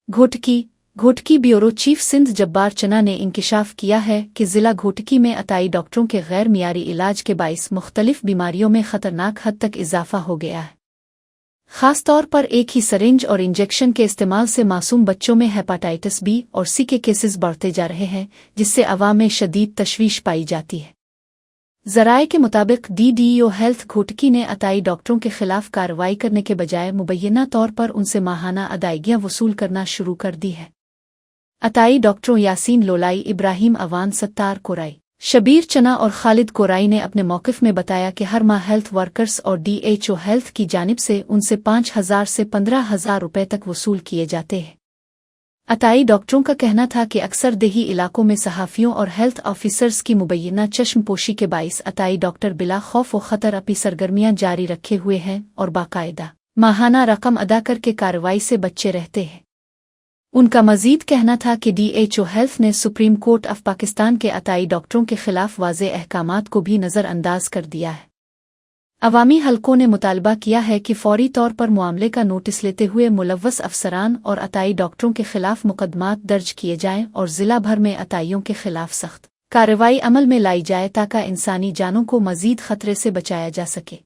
Ghotki bureau chief Sindh Jabbar चना ने इंकिशाफ किया है कि ज़िला घोटकी में अताई डॉक्टरों के गैर मियारी इलाज के बाइस मुख्तलिफ बीमारियों में ख़तरनाक हद तक इजाफा हो गया है। ख़ास तौर पर एक ही सरिंज और इंजेक्शन के इस्तेमाल से मासूम बच्चों में हेपाटाइटिस बी और सी के केसेस बढ़ते जा रहे हैं, जिससे अवाम में शदीद तशवीश पाई जाती है। ज़राए के मुताबिक DDO हेल्थ घोटकी ने अताई डॉक्टरों के खिलाफ कार्रवाई करने के बजाय मुबैना तौर पर उनसे माहाना अदायगियां वसूल करना शुरू कर दी है। अताई डॉक्टरों यासीन लोलाई, इब्राहिम अवान, सत्तार कोराई, शबीर चना और खालिद कोराई ने अपने मौक़िफ़ में बताया कि हर माह हेल्थ वर्कर्स और DHO हेल्थ की जानिब से उनसे 5,000 से 15,000 रुपये तक वसूल किए जाते हैं। अताई डॉक्टरों का कहना था कि अक्सर देही इलाकों में सहाफ़ियों और हेल्थ ऑफिसर्स की मुबैना चश्मपोशी के बाइस अताई डॉक्टर बिला खौफ व ख़तर अपनी सरगर्मियां जारी रखे हुए हैं और बाकायदा माहाना रकम अदा करके कार्रवाई से बचे रहते हैं। उनका मज़ीद कहना था कि DHO हेल्थ ने सुप्रीम कोर्ट ऑफ पाकिस्तान के अताई डॉक्टरों के खिलाफ वाज़े अहकामात को भी नज़रअंदाज कर दिया है। अवामी हलकों ने मुतालबा किया है कि फौरी तौर पर मामले का नोटिस लेते हुए मुलव्वस अफसरान और अताई डॉक्टरों के खिलाफ मुकदमात दर्ज किए जाएं और ज़िला भर में अताइयों के खिलाफ सख्त कार्रवाई अमल में लाई जाए ताकि इंसानी जानों को मज़ीद ख़तरे से बचाया जा सके।